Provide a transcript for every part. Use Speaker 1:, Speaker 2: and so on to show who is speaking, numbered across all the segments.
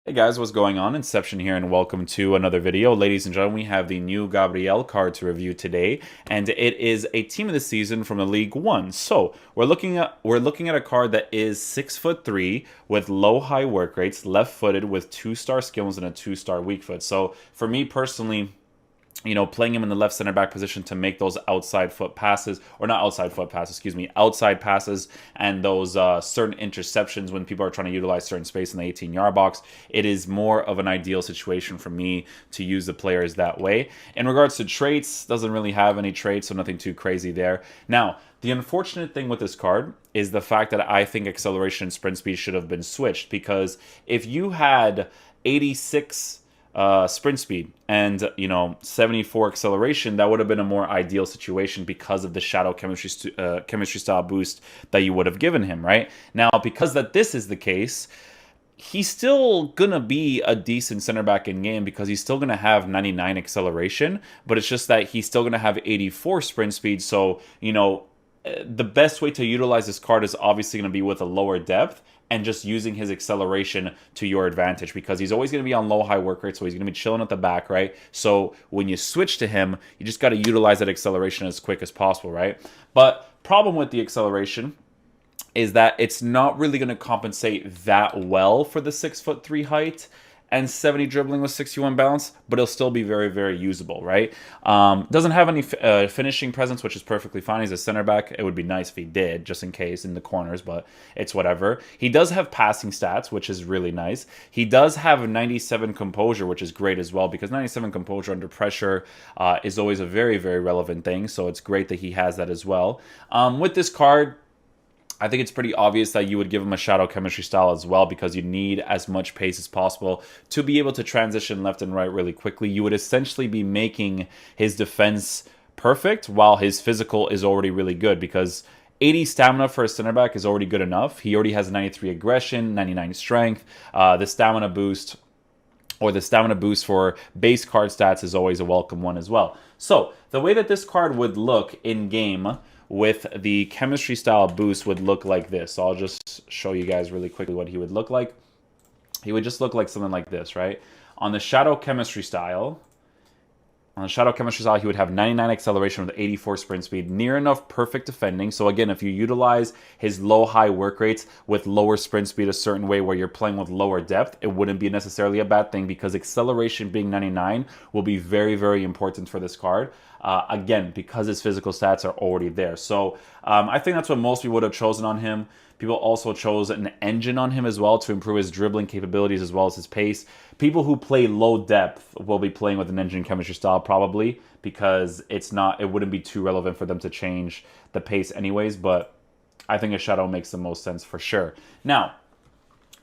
Speaker 1: Hey guys, what's going on? Inception here, and welcome to another video. Ladies and gentlemen, we have the new Gabriel card to review today, and it is a team of the season from the League One. So we're looking at a card that is 6'3" with low high work rates, left-footed with 2-star skills and a 2-star weak foot. So for me personally, playing him in the left center back position to make those outside foot passes, or not outside foot passes, excuse me, outside passes, and those certain interceptions when people are trying to utilize certain space in the 18-yard box. It is more of an ideal situation for me to use the players that way. In regards to traits, doesn't really have any traits, so nothing too crazy there. Now, the unfortunate thing with this card is the fact that I think acceleration and sprint speed should have been switched, because if you had 86 sprint speed and 74 acceleration, that would have been a more ideal situation because of the shadow chemistry style boost that you would have given him. Right now, because that this is the case, he's still gonna be a decent center back in game because he's still gonna have 99 acceleration, but it's just that he's still gonna have 84 sprint speed. So the best way to utilize this card is obviously going to be with a lower depth and just using his acceleration to your advantage, because he's always going to be on low high work rate, so he's going to be chilling at the back, right? So when you switch to him, you just got to utilize that acceleration as quick as possible, right? But problem with the acceleration is that it's not really going to compensate that well for the 6'3" height and 70 dribbling with 61 balance, but it'll still be very, very usable, right? Doesn't have any finishing presence, which is perfectly fine. He's a center back. It would be nice if he did, just in case, in the corners, but it's whatever. He does have passing stats, which is really nice. He does have 97 composure, which is great as well, because 97 composure under pressure is always a very, very relevant thing, so it's great that he has that as well. With this card, I think it's pretty obvious that you would give him a shadow chemistry style as well, because you need as much pace as possible to be able to transition left and right really quickly. You would essentially be making his defense perfect while his physical is already really good, because 80 stamina for a center back is already good enough. He already has 93 aggression, 99 strength. The stamina boost for base card stats is always a welcome one as well. So the way that this card would look in game with the chemistry style boost would look like this. So I'll just show you guys really quickly what he would look like. He would just look like something like this, right? On the shadow chemistry style, he would have 99 acceleration with 84 sprint speed, near enough perfect defending. So again, if you utilize his low-high work rates with lower sprint speed a certain way where you're playing with lower depth, it wouldn't be necessarily a bad thing, because acceleration being 99 will be very, very important for this card. Again, because his physical stats are already there. So I think that's what most people would have chosen on him. People also chose an engine on him as well to improve his dribbling capabilities as well as his pace. People who play low depth will be playing with an engine chemistry style probably, because it wouldn't be too relevant for them to change the pace anyways, but I think a shadow makes the most sense for sure. Now,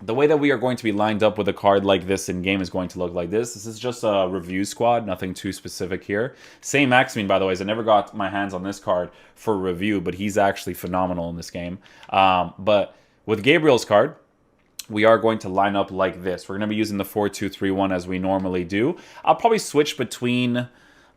Speaker 1: the way that we are going to be lined up with a card like this in game is going to look like this. This is just a review squad, nothing too specific here. Same Maximine, by the way, I never got my hands on this card for review, but he's actually phenomenal in this game. But with Gabriel's card, we are going to line up like this. We're going to be using the 4-2-3-1 as we normally do. I'll probably switch between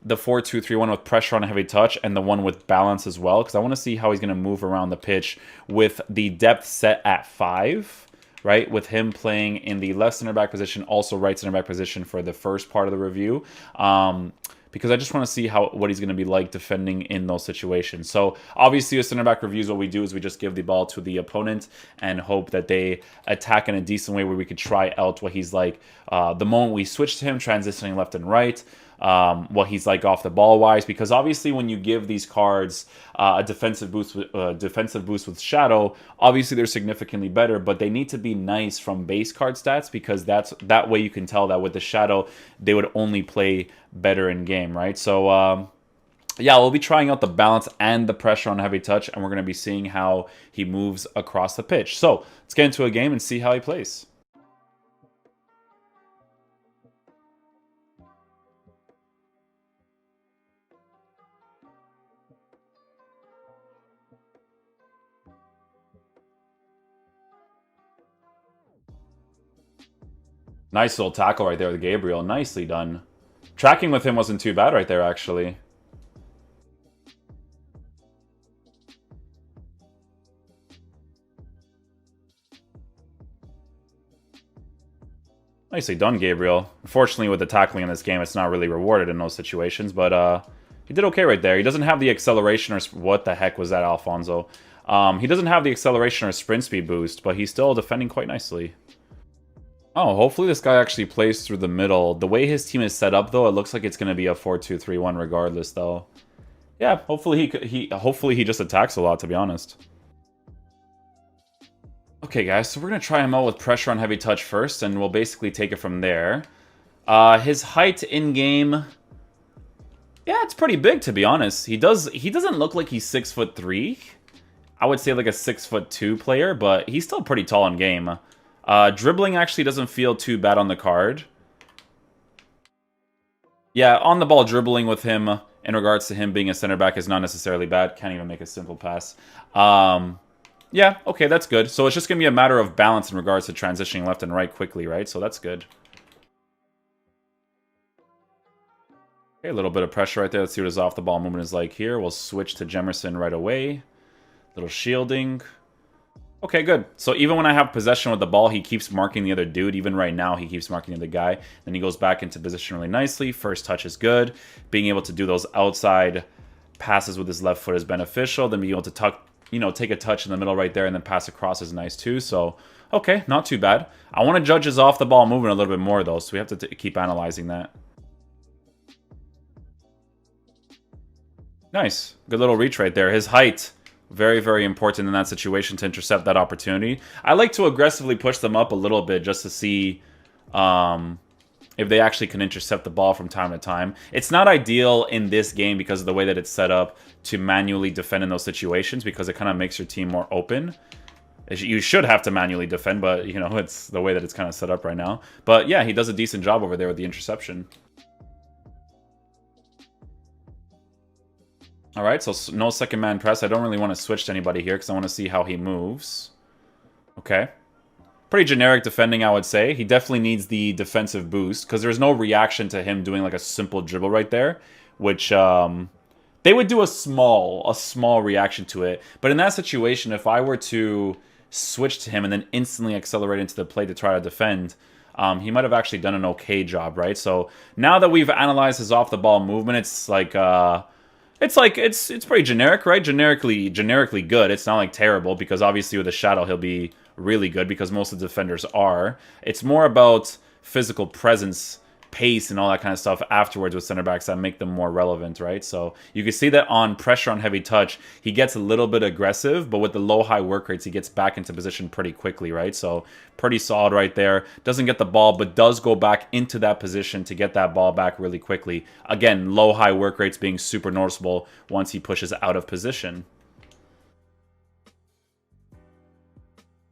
Speaker 1: the 4-2-3-1 with pressure on a heavy touch and the one with balance as well, because I want to see how he's going to move around the pitch with the depth set at 5. Right, with him playing in the left center back position, also right center back position for the first part of the review, because I just want to see what he's going to be like defending in those situations. So obviously, with center back reviews, what we do is we just give the ball to the opponent and hope that they attack in a decent way where we could try out what he's like the moment we switch to him, transitioning left and right. What he's like off the ball wise, because obviously when you give these cards a defensive boost with shadow, obviously they're significantly better, but they need to be nice from base card stats, because that way you can tell that with the shadow they would only play better in game, right? So yeah, we'll be trying out the balance and the pressure on heavy touch, and we're going to be seeing how he moves across the pitch. So let's get into a game and see how he plays. Nice little tackle right there with Gabriel. Nicely done. Tracking with him wasn't too bad right there, actually. Nicely done, Gabriel. Unfortunately, with the tackling in this game, it's not really rewarded in those situations, but he did okay right there. He doesn't have the acceleration or... What the heck was that, Alfonso? He doesn't have the acceleration or sprint speed boost, but he's still defending quite nicely. Oh, hopefully this guy actually plays through the middle. The way his team is set up, though, it looks like it's going to be a 4-2-3-1 regardless, though. Yeah, hopefully hopefully he just attacks a lot, to be honest. Okay, guys, so we're going to try him out with pressure on heavy touch first, and we'll basically take it from there. His height in-game... Yeah, it's pretty big, to be honest. He doesn't look like he's 6'3". I would say like a 6'2" player, but he's still pretty tall in game. Dribbling actually doesn't feel too bad on the card. Yeah, on the ball dribbling with him in regards to him being a center back is not necessarily bad. Can't even make a simple pass. Yeah, okay, that's good. So it's just going to be a matter of balance in regards to transitioning left and right quickly, right? So that's good. Okay, a little bit of pressure right there. Let's see what his off-the-ball movement is like here. We'll switch to Jemerson right away. Little shielding. Okay, good. So even when I have possession with the ball, he keeps marking the other dude. Even right now, he keeps marking the other guy. Then he goes back into position really nicely. First touch is good. Being able to do those outside passes with his left foot is beneficial. Then being able to tuck, take a touch in the middle right there and then pass across is nice too. So, okay, not too bad. I want to judge his off-the-ball movement a little bit more, though, so we have to keep analyzing that. Nice. Good little reach right there. His height... Very, very important in that situation to intercept that opportunity. I like to aggressively push them up a little bit just to see if they actually can intercept the ball from time to time. It's not ideal in this game because of the way that it's set up to manually defend in those situations because it kind of makes your team more open. You should have to manually defend, but, it's the way that it's kind of set up right now. But, yeah, he does a decent job over there with the interception. Alright, so no second man press. I don't really want to switch to anybody here because I want to see how he moves. Okay. Pretty generic defending, I would say. He definitely needs the defensive boost because there's no reaction to him doing like a simple dribble right there, which they would do a small reaction to it. But in that situation, if I were to switch to him and then instantly accelerate into the play to try to defend, he might have actually done an okay job, right? So now that we've analyzed his off-the-ball movement, it's like... It's pretty generic, right? Generically good. It's not like terrible because obviously with a shadow he'll be really good because most of the defenders are. It's more about physical presence, pace, and all that kind of stuff afterwards with center backs that make them more relevant, right? So you can see that on pressure on heavy touch, he gets a little bit aggressive, but with the low-high work rates, he gets back into position pretty quickly, right? So pretty solid right there. Doesn't get the ball, but does go back into that position to get that ball back really quickly. Again, low-high work rates being super noticeable once he pushes out of position.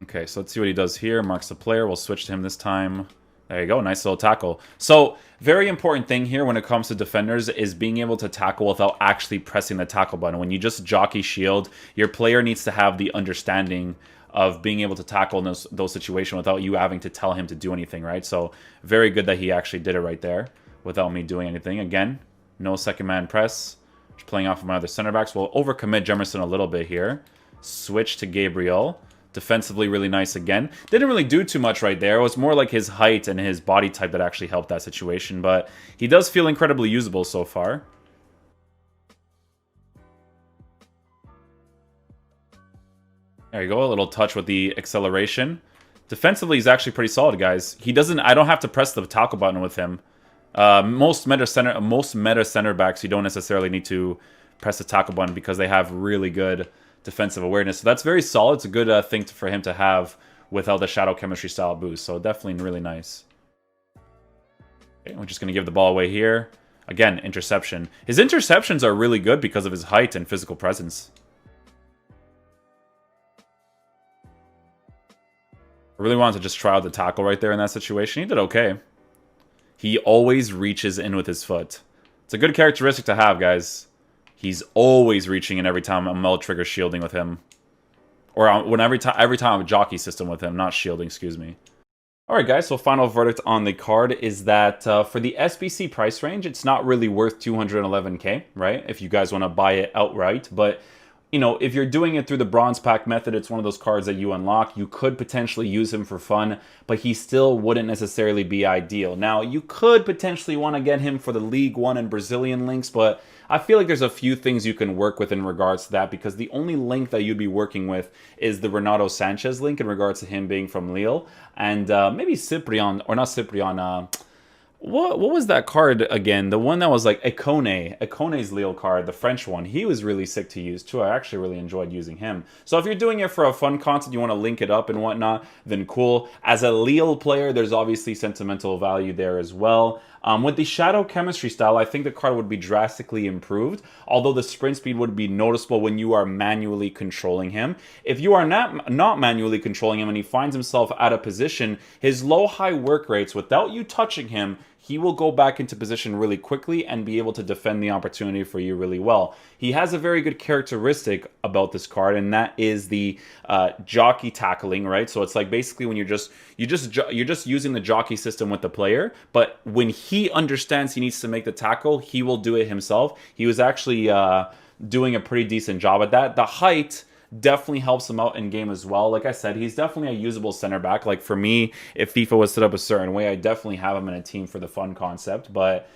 Speaker 1: Okay, so let's see what he does here. Marks the player. We'll switch to him this time. There you go, nice little tackle. So, very important thing here when it comes to defenders is being able to tackle without actually pressing the tackle button. When you just jockey shield, your player needs to have the understanding of being able to tackle in those situations without you having to tell him to do anything, right? So, very good that he actually did it right there without me doing anything. Again, no second man press. Just playing off of my other center backs. We'll overcommit Jemerson a little bit here. Switch to Gabriel. Defensively, really nice again. Didn't really do too much right there. It was more like his height and his body type that actually helped that situation. But he does feel incredibly usable so far. There you go. A little touch with the acceleration. Defensively, he's actually pretty solid, guys. He doesn't... I don't have to press the tackle button with him. Most meta center backs, you don't necessarily need to press the tackle button because they have really good defensive awareness. So that's very solid. It's a good thing for him to have without the shadow chemistry style boost. So definitely really nice. Okay, we're just going to give the ball away here. Again, interception. His interceptions are really good because of his height and physical presence. I really wanted to just try out the tackle right there in that situation. He did okay. He always reaches in with his foot. It's a good characteristic to have, guys. He's always reaching in every time I'm trigger shielding with him. Or every time I'm a jockey system with him, not shielding, excuse me. Alright guys, so final verdict on the card is that for the SBC price range, it's not really worth 211k, right? If you guys want to buy it outright, but you know, if you're doing it through the bronze pack method, it's one of those cards that you unlock. You could potentially use him for fun, but he still wouldn't necessarily be ideal. Now, you could potentially want to get him for the League One and Brazilian links, but I feel like there's a few things you can work with in regards to that, because the only link that you'd be working with is the Renato Sanchez link in regards to him being from Lille, and maybe Cyprian, or not Cyprian, what was that card again? The one that was like Econe's Lille card, the French one. He was really sick to use too. I actually really enjoyed using him. So if you're doing it for a fun concept, you want to link it up and whatnot, then cool. As a Lille player, there's obviously sentimental value there as well. With the Shadow Chemistry style, I think the card would be drastically improved, although the sprint speed would be noticeable when you are manually controlling him. If you are not manually controlling him and he finds himself out of position, his low-high work rates, without you touching him, he will go back into position really quickly and be able to defend the opportunity for you really well. He has a very good characteristic about this card, and that is the jockey tackling, right? So it's like basically when you're just using the jockey system with the player, but when he understands he needs to make the tackle, he will do it himself. He was actually doing a pretty decent job at that. The height definitely helps him out in game as well. Like I said, he's definitely a usable center back. Like for me, if FIFA was set up a certain way, I definitely have him in a team for the fun concept. But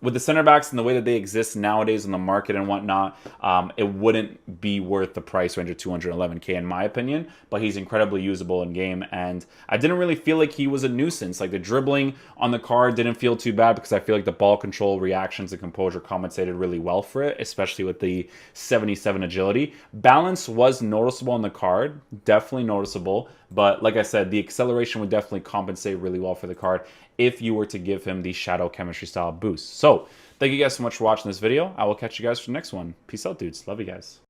Speaker 1: with the center backs and the way that they exist nowadays in the market and whatnot, it wouldn't be worth the price range of 211k in my opinion. But he's incredibly usable in game, and I didn't really feel like he was a nuisance. Like the dribbling on the card didn't feel too bad, because I feel like the ball control, reactions, and composure compensated really well for it, especially with the 77 agility. Balance was noticeable on the card, definitely noticeable, but like I said, the acceleration would definitely compensate really well for the card if you were to give him the Shadow Chemistry style boost. So thank you guys so much for watching this video. I will catch you guys for the next one. Peace out, dudes. Love you guys.